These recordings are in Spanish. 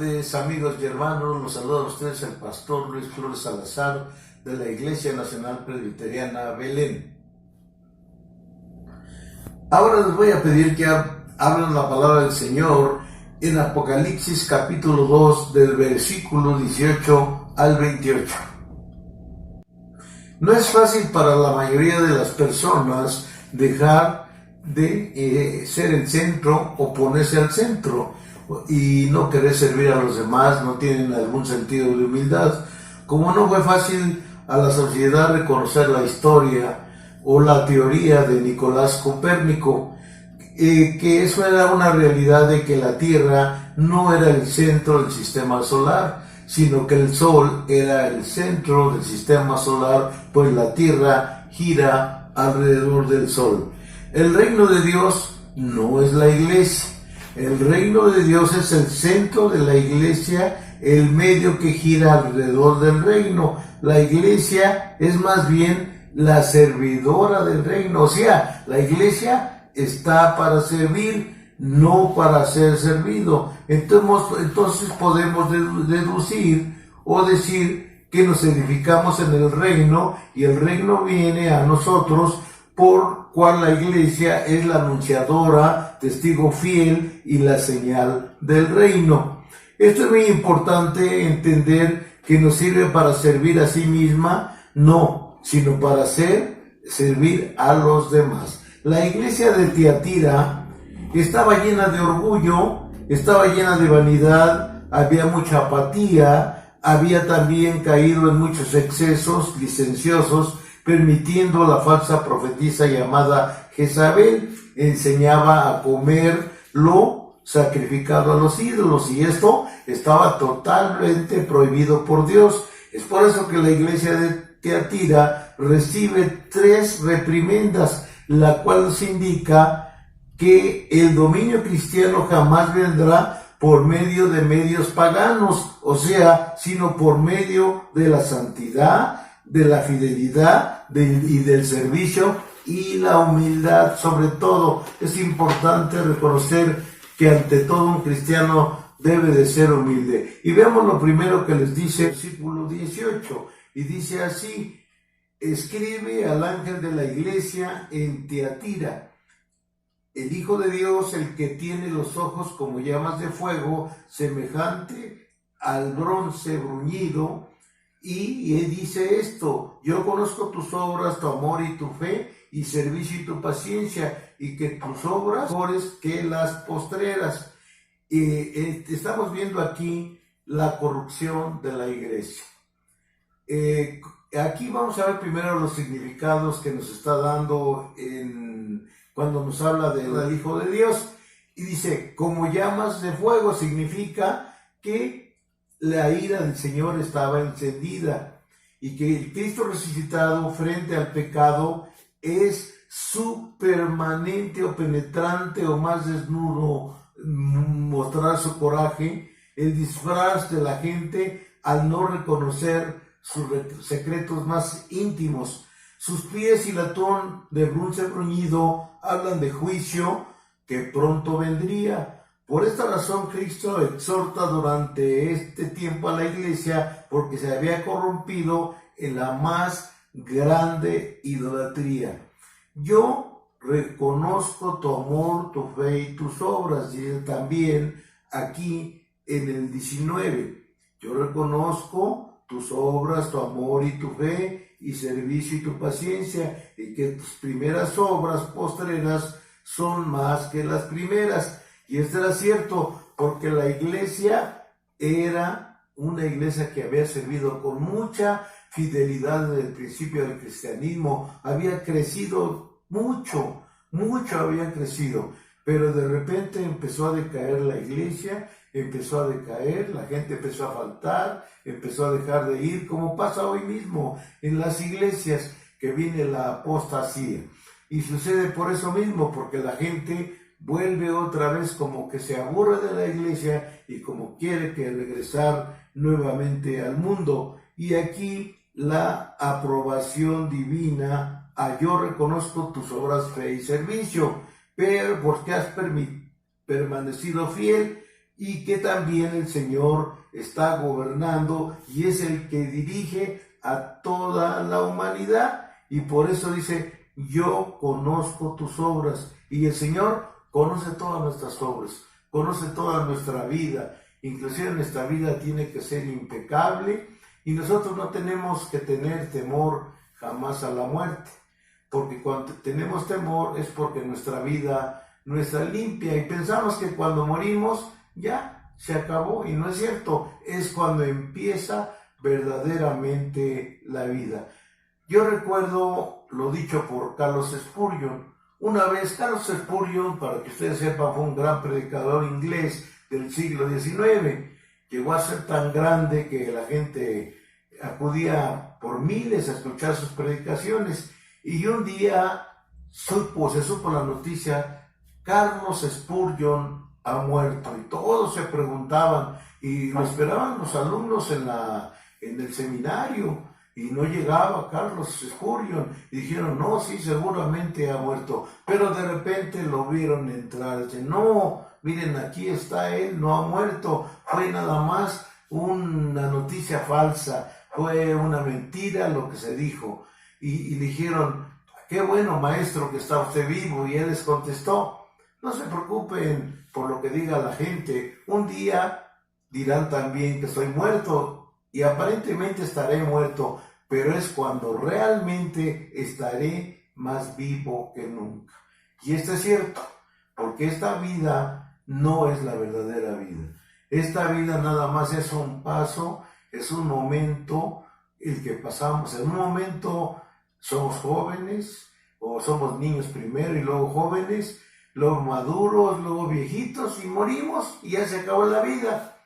tardes, amigos y hermanos. Los saluda a ustedes el pastor Luis Flores Salazar de la Iglesia Nacional Presbiteriana Belén. Ahora les voy a pedir que hablen la palabra del Señor en Apocalipsis capítulo 2 del versículo 18 al 28. No es fácil para la mayoría de las personas dejar de ser el centro o ponerse al centro y no querer servir a los demás. No tienen algún sentido de humildad. Como no fue fácil a la sociedad reconocer la historia o la teoría de Nicolás Copérnico, que eso era una realidad de que la Tierra no era el centro del sistema solar, sino que el Sol era el centro del sistema solar, pues la Tierra gira alrededor del Sol. El reino de Dios no es la iglesia. El reino de Dios es el centro de la iglesia, el medio que gira alrededor del reino. La iglesia es más bien la servidora del reino. O sea, la iglesia está para servir, no para ser servido. Entonces podemos deducir o decir que nos edificamos en el reino y el reino viene a nosotros, por cual la iglesia es la anunciadora, testigo fiel y la señal del reino. Esto es muy importante entender, que nos sirve para servir a sí misma, no, sino para servir a los demás. La iglesia de Tiatira estaba llena de orgullo, estaba llena de vanidad, había mucha apatía, había también caído en muchos excesos licenciosos, permitiendo la falsa profetisa llamada Jezabel. Enseñaba a comer lo sacrificado a los ídolos, y esto estaba totalmente prohibido por Dios. Es por eso que la iglesia de Tiatira recibe 3 reprimendas, la cual nos indica que el dominio cristiano jamás vendrá por medio de medios paganos, o sea, sino por medio de la santidad, de la fidelidad y del servicio y la humildad. Sobre todo, es importante reconocer que ante todo un cristiano debe de ser humilde. Y veamos lo primero que les dice el versículo 18, y dice así: escribe al ángel de la iglesia en Tiatira, el Hijo de Dios, el que tiene los ojos como llamas de fuego, semejante al bronce bruñido. Y él dice esto: yo conozco tus obras, tu amor y tu fe, y servicio y tu paciencia, y que tus obras mejores que las postreras. Estamos viendo aquí la corrupción de la iglesia. Aquí vamos a ver primero los significados que nos está dando cuando nos habla del Hijo de Dios. Y dice, como llamas de fuego, significa que la ira del Señor estaba encendida, y que el Cristo resucitado frente al pecado es su permanente o penetrante o más desnudo mostrar su coraje, el disfraz de la gente al no reconocer sus secretos más íntimos. Sus pies y latón de bronce bruñido hablan de juicio que pronto vendría. Por esta razón Cristo exhorta durante este tiempo a la iglesia, porque se había corrompido en la más grande idolatría. Yo reconozco tu amor, tu fe y tus obras. Y también aquí en el 19, yo reconozco tus obras, tu amor y tu fe, y servicio y tu paciencia, y que tus primeras obras postreras son más que las primeras. Y esto era cierto, porque la iglesia era una iglesia que había servido con mucha fidelidad desde el principio del cristianismo. Había crecido mucho había crecido, pero de repente empezó a decaer la iglesia, empezó a decaer, la gente empezó a faltar, empezó a dejar de ir, como pasa hoy mismo en las iglesias, que viene la apostasía. Y sucede por eso mismo, porque la gente vuelve otra vez, como que se aburre de la iglesia y como quiere que regresar nuevamente al mundo. Y aquí la aprobación divina: yo reconozco tus obras, fe y servicio, pero porque has permanecido fiel y que también el Señor está gobernando y es el que dirige a toda la humanidad. Y por eso dice, yo conozco tus obras. Y el Señor conoce todas nuestras obras, conoce toda nuestra vida. Inclusive nuestra vida tiene que ser impecable y nosotros no tenemos que tener temor jamás a la muerte. Porque cuando tenemos temor es porque nuestra vida no está limpia y pensamos que cuando morimos ya se acabó, y no es cierto, es cuando empieza verdaderamente la vida. Yo recuerdo lo dicho por Carlos Spurgeon. Una vez Carlos Spurgeon, para que ustedes sepan, fue un gran predicador inglés del siglo XIX. Llegó a ser tan grande que la gente acudía por miles a escuchar sus predicaciones. Y un día se supo la noticia, Carlos Spurgeon ha muerto, y todos se preguntaban, y lo esperaban los alumnos en el seminario, y no llegaba Carlos Spurgeon, y dijeron, no, sí, seguramente ha muerto, pero de repente lo vieron entrar, dicen, no, miren, aquí está él, no ha muerto, fue nada más una noticia falsa, fue una mentira lo que se dijo. Y dijeron, qué bueno, maestro, que está usted vivo. Y él les contestó, no se preocupen por lo que diga la gente. Un día dirán también que estoy muerto y aparentemente estaré muerto, pero es cuando realmente estaré más vivo que nunca. Y esto es cierto, porque esta vida no es la verdadera vida. Esta vida nada más es un paso, es un momento el que pasamos. En un momento somos jóvenes, o somos niños primero y luego jóvenes, luego maduros, luego viejitos y morimos y ya se acabó la vida.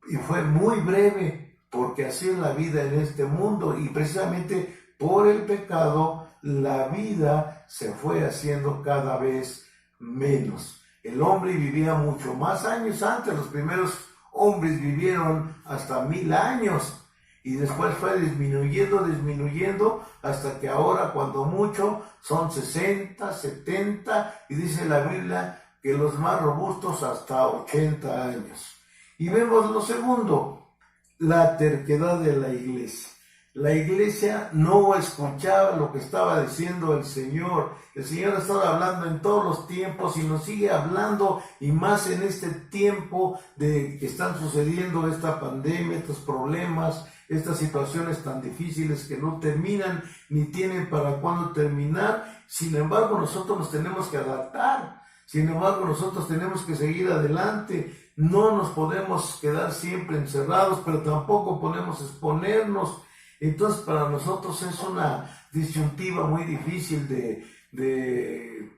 Y fue muy breve, porque así es la vida en este mundo, y precisamente por el pecado la vida se fue haciendo cada vez menos. El hombre vivía mucho más años antes, los primeros hombres vivieron hasta 1000 años. Y después fue disminuyendo, hasta que ahora, cuando mucho, son 60, 70, y dice la Biblia que los más robustos hasta 80 años. Y vemos lo segundo, la terquedad de la iglesia. La iglesia no escuchaba lo que estaba diciendo el Señor. El Señor estaba hablando en todos los tiempos y nos sigue hablando, y más en este tiempo de que están sucediendo esta pandemia, estos problemas, estas situaciones tan difíciles que no terminan ni tienen para cuándo terminar. Sin embargo, nosotros nos tenemos que adaptar. Sin embargo, nosotros tenemos que seguir adelante. No nos podemos quedar siempre encerrados, pero tampoco podemos exponernos. Entonces, para nosotros es una disyuntiva muy difícil de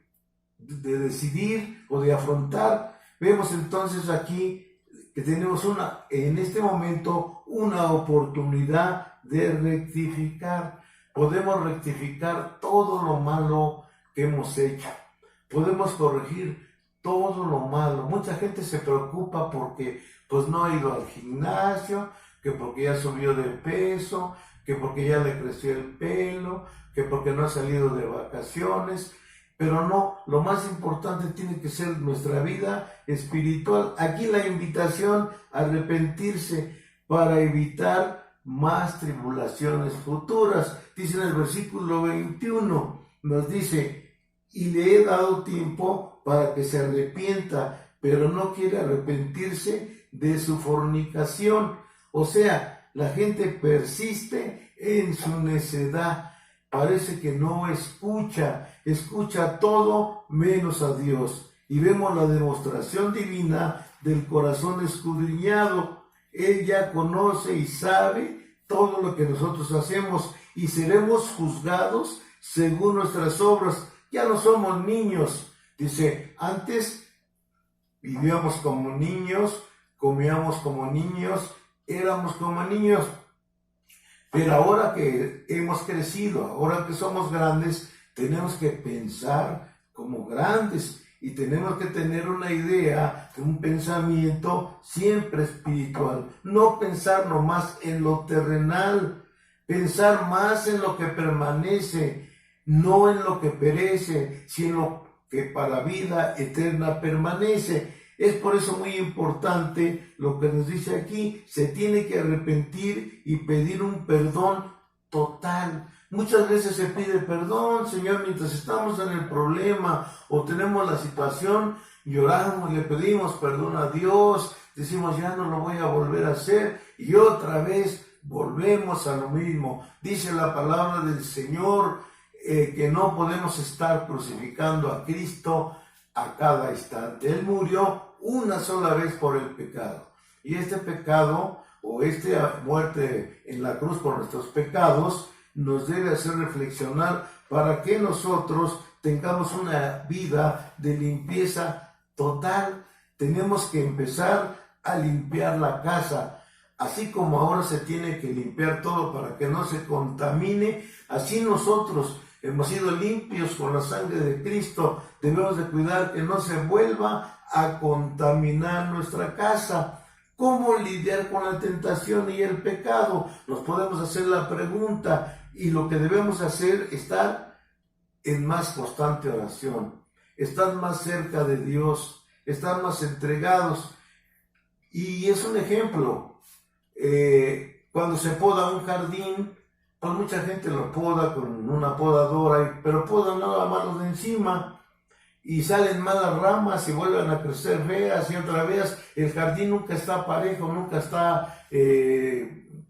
decidir o de afrontar. Vemos entonces aquí que tenemos en este momento una oportunidad de rectificar. Podemos rectificar todo lo malo que hemos hecho. Podemos corregir todo lo malo. Mucha gente se preocupa porque pues no ha ido al gimnasio, que porque ya subió de peso, que porque ya le creció el pelo, que porque no ha salido de vacaciones. Pero no, lo más importante tiene que ser nuestra vida espiritual. Aquí la invitación a arrepentirse para evitar más tribulaciones futuras. Dice en el versículo 21, nos dice, y le he dado tiempo para que se arrepienta, pero no quiere arrepentirse de su fornicación. O sea, la gente persiste en su necedad. Parece que no escucha todo menos a Dios. Y vemos la demostración divina del corazón escudriñado. Él ya conoce y sabe todo lo que nosotros hacemos, y seremos juzgados según nuestras obras. Ya no somos niños. Dice, antes vivíamos como niños, comíamos como niños, éramos como niños. Pero ahora que hemos crecido, ahora que somos grandes, tenemos que pensar como grandes y tenemos que tener una idea, un pensamiento siempre espiritual. No pensar nomás en lo terrenal, pensar más en lo que permanece, no en lo que perece, sino que para vida eterna permanece. Es por eso muy importante lo que nos dice aquí, se tiene que arrepentir y pedir un perdón total. Muchas veces se pide perdón, Señor, mientras estamos en el problema o tenemos la situación, lloramos, le pedimos perdón a Dios, decimos ya no lo voy a volver a hacer y otra vez volvemos a lo mismo. Dice la palabra del Señor que no podemos estar crucificando a Cristo a cada instante. Él murió una sola vez por el pecado. Y este pecado o esta muerte en la cruz por nuestros pecados nos debe hacer reflexionar para que nosotros tengamos una vida de limpieza total. Tenemos que empezar a limpiar la casa. Así como ahora se tiene que limpiar todo para que no se contamine, así nosotros hemos sido limpios con la sangre de Cristo. Debemos de cuidar que no se vuelva a contaminar nuestra casa. ¿Cómo lidiar con la tentación y el pecado? Nos podemos hacer la pregunta y lo que debemos hacer es estar en más constante oración, estar más cerca de Dios, estar más entregados. Y es un ejemplo. Cuando se poda un jardín, pues mucha gente lo poda con una podadora, pero podan nada más los de encima y salen malas ramas y vuelven a crecer feas y otra vez el jardín nunca está parejo, nunca está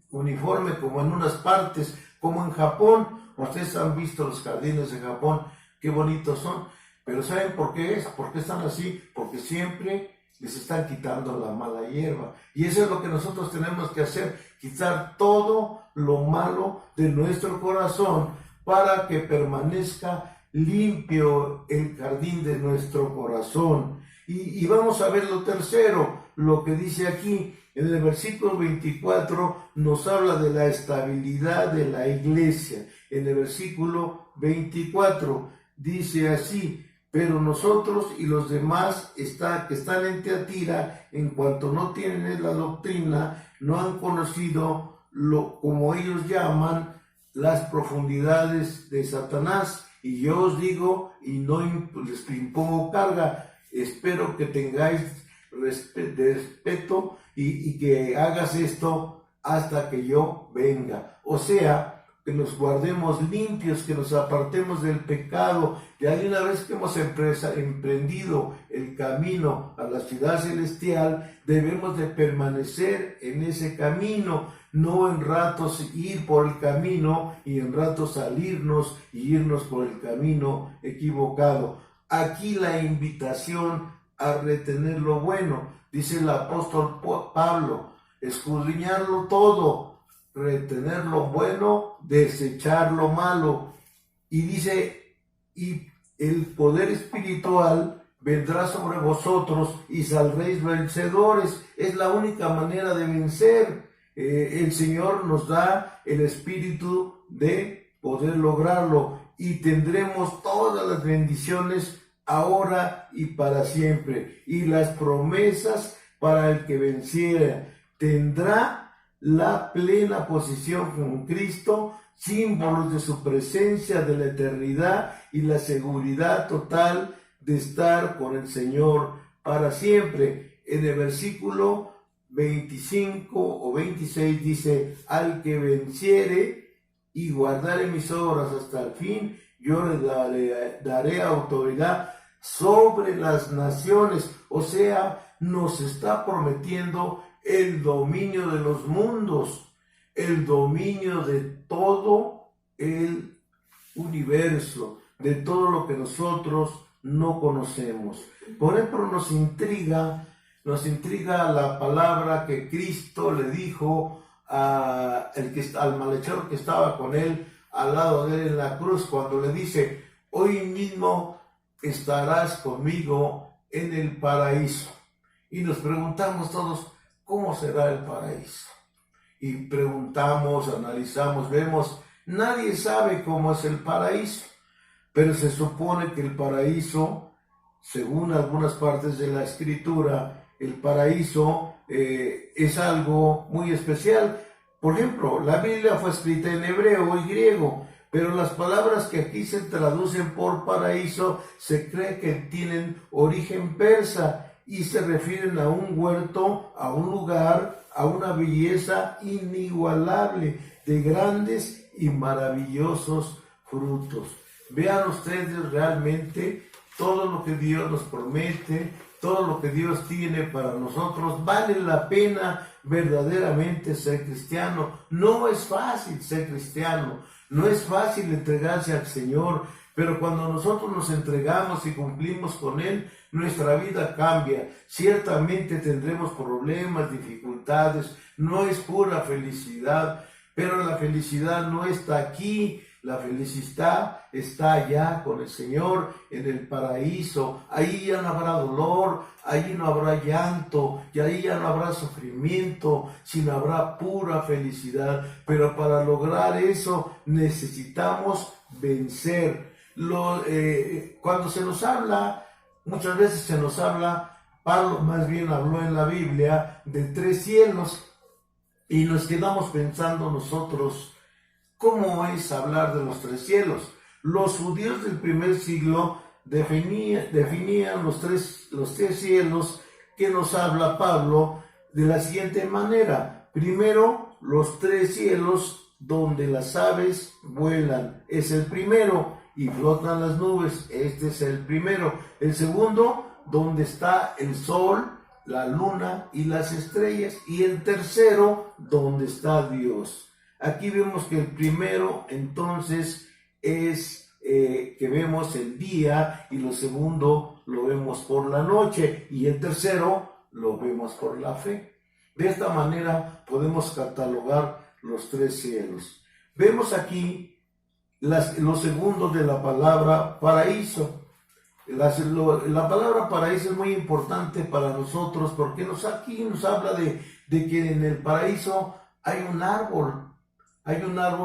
uniforme como en unas partes, como en Japón. Ustedes han visto los jardines de Japón, qué bonitos son, pero ¿saben por qué es? ¿Por qué están así? Porque siempre les están quitando la mala hierba. Y eso es lo que nosotros tenemos que hacer, quitar todo lo malo de nuestro corazón para que permanezca limpio el jardín de nuestro corazón. Y vamos a ver lo tercero, lo que dice aquí. En el versículo 24 nos habla de la estabilidad de la iglesia. En el versículo 24 dice así: pero nosotros y los demás que están en Tiatira, en cuanto no tienen la doctrina, no han conocido como ellos llaman, las profundidades de Satanás. Y yo os digo, y no les impongo carga, espero que tengáis respeto y que hagas esto hasta que yo venga. O sea, que nos guardemos limpios, que nos apartemos del pecado. Ya de una vez que hemos emprendido el camino a la ciudad celestial, debemos de permanecer en ese camino, no en ratos ir por el camino y en ratos salirnos y irnos por el camino equivocado. Aquí la invitación a retener lo bueno, dice el apóstol Pablo, escudriñarlo todo, retener lo bueno, desechar lo malo. Y dice, y el poder espiritual vendrá sobre vosotros y saldréis vencedores. Es la única manera de vencer. El Señor nos da el espíritu de poder lograrlo y tendremos todas las bendiciones ahora y para siempre. Y las promesas para el que venciera. Tendrá la plena posición con Cristo, símbolos de su presencia, de la eternidad y la seguridad total de estar con el Señor para siempre. En el versículo 25 o 26 dice: al que venciere y guardare mis obras hasta el fin, yo le daré autoridad sobre las naciones. O sea, nos está prometiendo el dominio de los mundos, el dominio de todo el universo, de todo lo que nosotros no conocemos. Por ejemplo, nos intriga la palabra que Cristo le dijo al malhechor que estaba con él, al lado de él en la cruz, cuando le dice: hoy mismo estarás conmigo en el paraíso. Y nos preguntamos todos, ¿cómo será el paraíso? Y preguntamos, analizamos, vemos, nadie sabe cómo es el paraíso, pero se supone que el paraíso, según algunas partes de la Escritura, el paraíso es algo muy especial. Por ejemplo, la Biblia fue escrita en hebreo y griego, pero las palabras que aquí se traducen por paraíso se cree que tienen origen persa. y se refieren a un huerto, a un lugar, a una belleza inigualable de grandes y maravillosos frutos. Vean ustedes realmente todo lo que Dios nos promete, todo lo que Dios tiene para nosotros. Vale la pena verdaderamente ser cristiano. No es fácil ser cristiano, no es fácil entregarse al Señor, pero cuando nosotros nos entregamos y cumplimos con Él, nuestra vida cambia. Ciertamente tendremos problemas, dificultades, no es pura felicidad, pero la felicidad no está aquí. La felicidad está allá con el Señor en el paraíso. Ahí ya no habrá dolor, ahí no habrá llanto, y ahí ya no habrá sufrimiento, sino habrá pura felicidad. Pero para lograr eso necesitamos vencer. Cuando se nos habla, muchas veces se nos habla, Pablo más bien habló en la Biblia de 3 cielos, y nos quedamos pensando nosotros, ¿cómo es hablar de los 3 cielos? Los judíos del primer siglo definían los tres cielos que nos habla Pablo de la siguiente manera. Primero, los 3 cielos donde las aves vuelan, es el primero, y flotan las nubes, este es el primero. El segundo, donde está el sol, la luna y las estrellas, y el tercero, donde está Dios. Aquí vemos que el primero entonces es que vemos el día, y lo segundo lo vemos por la noche, y el tercero lo vemos por la fe. De esta manera podemos catalogar los 3 cielos. Vemos aquí los segundos de la palabra paraíso. La palabra paraíso es muy importante para nosotros porque aquí nos habla de que en el paraíso hay un árbol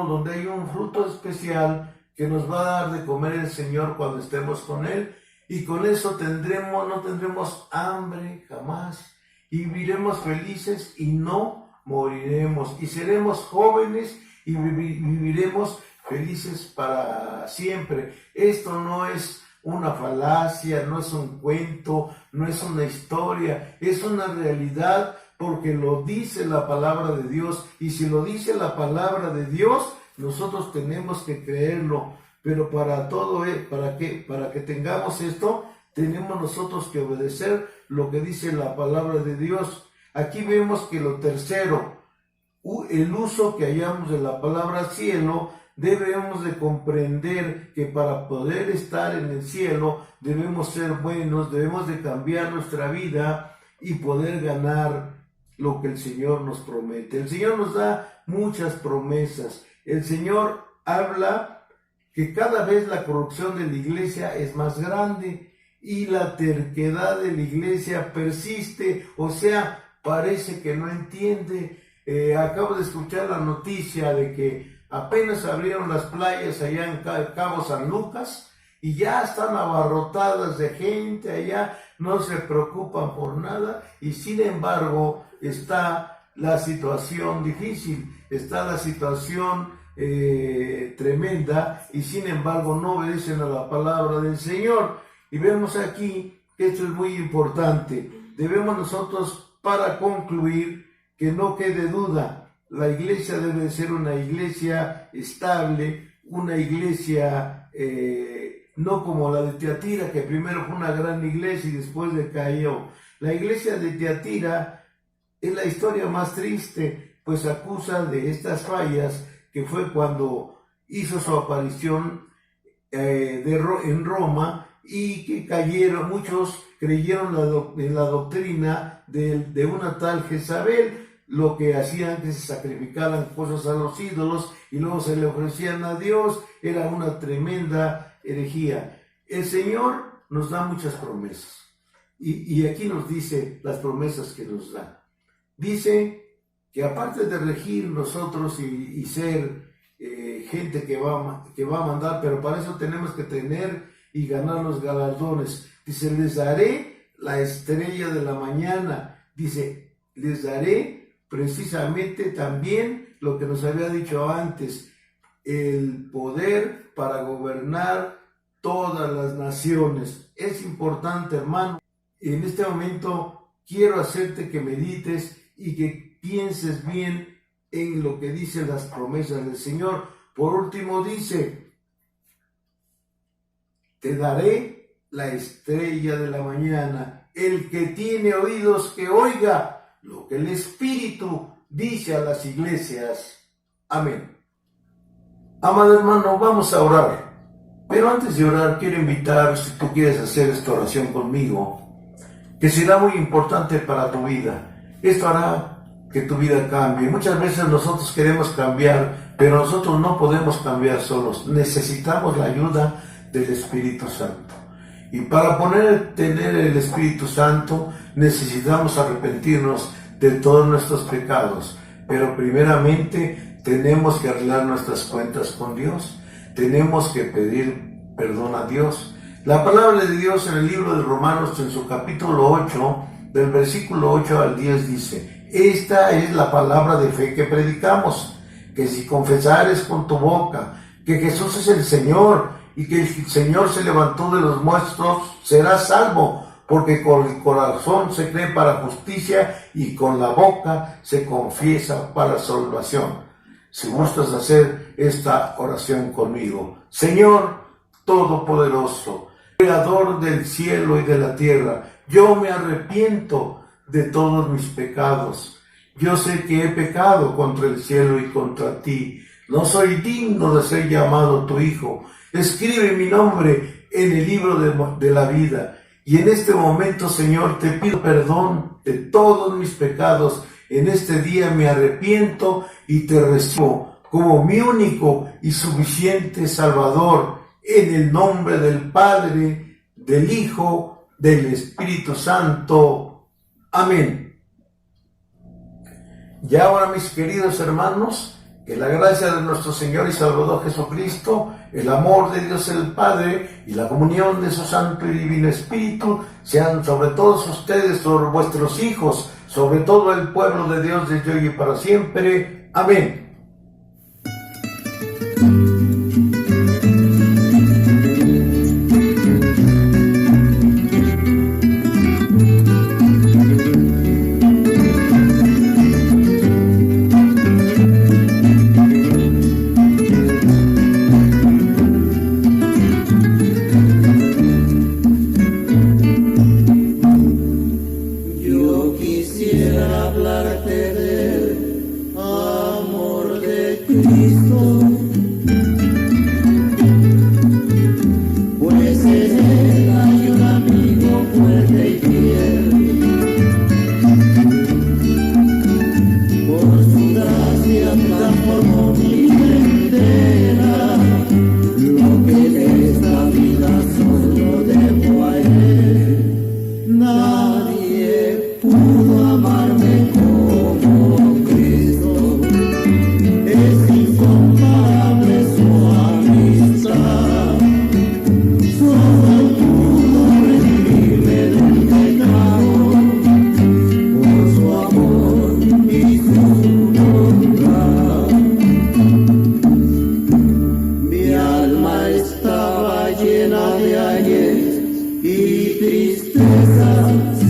donde hay un fruto especial que nos va a dar de comer el Señor cuando estemos con Él, y con eso no tendremos hambre jamás, y viviremos felices y no moriremos, y seremos jóvenes y viviremos felices para siempre. Esto no es una falacia, no es un cuento, no es una historia, es una realidad porque lo dice la palabra de Dios, y si lo dice la palabra de Dios, nosotros tenemos que creerlo. Pero para que tengamos esto, tenemos nosotros que obedecer lo que dice la palabra de Dios. Aquí vemos que lo tercero, el uso que hallamos de la palabra cielo, debemos de comprender que para poder estar en el cielo debemos ser buenos, debemos de cambiar nuestra vida y poder ganar lo que el Señor nos promete. El Señor nos da muchas promesas. El Señor habla que cada vez la corrupción de la iglesia es más grande y la terquedad de la iglesia persiste, o sea, parece que no entiende. Acabo de escuchar la noticia de que apenas abrieron las playas allá en Cabo San Lucas y ya están abarrotadas de gente allá, no se preocupan por nada, y sin embargo está la situación difícil, está la situación tremenda, y sin embargo no obedecen a la palabra del Señor. Y vemos aquí que esto es muy importante. Debemos nosotros, para concluir, que no quede duda, la iglesia debe ser una iglesia estable, una iglesia no como la de Tiatira, que primero fue una gran iglesia y después decayó. La iglesia de Tiatira es la historia más triste, pues acusa de estas fallas, que fue cuando hizo su aparición en Roma, y que cayeron, muchos creyeron en la doctrina de una tal Jezabel. Lo que hacían que se sacrificaran cosas a los ídolos y luego se le ofrecían a Dios, era una tremenda herejía. El Señor nos da muchas promesas, y aquí nos dice las promesas que nos da. Dice que aparte de regir nosotros y ser gente que va a mandar, pero para eso tenemos que tener y ganar los galardones. Dice, les daré la estrella de la mañana. Dice, les daré precisamente también lo que nos había dicho antes, el poder para gobernar todas las naciones. Es importante, hermano, En este momento quiero hacerte que medites y que pienses bien en lo que dicen las promesas del Señor. Por último dice, te daré la estrella de la mañana. El que tiene oídos que oiga lo que el Espíritu dice a las iglesias. Amén. Amado hermano, vamos a orar. Pero antes de orar, quiero invitar, si tú quieres hacer esta oración conmigo, que será muy importante para tu vida. Esto hará que tu vida cambie. Muchas veces nosotros queremos cambiar, pero nosotros no podemos cambiar solos. Necesitamos la ayuda del Espíritu Santo. Y para tener el Espíritu Santo, necesitamos arrepentirnos de todos nuestros pecados. Pero primeramente tenemos que arreglar nuestras cuentas con Dios. Tenemos que pedir perdón a Dios. La palabra de Dios en el libro de Romanos, en su capítulo 8, del versículo 8 al 10 dice, esta es la palabra de fe que predicamos, que si confesares con tu boca que Jesús es el Señor y que el Señor se levantó de los muertos, serás salvo, porque con el corazón se cree para justicia y con la boca se confiesa para salvación. Si gustas hacer esta oración conmigo. Señor Todopoderoso, Creador del cielo y de la tierra, yo me arrepiento de todos mis pecados. Yo sé que he pecado contra el cielo y contra ti. No soy digno de ser llamado tu hijo. Escribe mi nombre en el libro de la vida. Y en este momento, Señor, te pido perdón de todos mis pecados. En este día me arrepiento y te recibo como mi único y suficiente Salvador, en el nombre del Padre, del Hijo, del Espíritu Santo. Amén. Y ahora, mis queridos hermanos, que la gracia de nuestro Señor y Salvador Jesucristo, el amor de Dios el Padre y la comunión de su Santo y Divino Espíritu sean sobre todos ustedes, sobre vuestros hijos, sobre todo el pueblo de Dios desde hoy y para siempre. Amén. Llena de ayer y tristeza.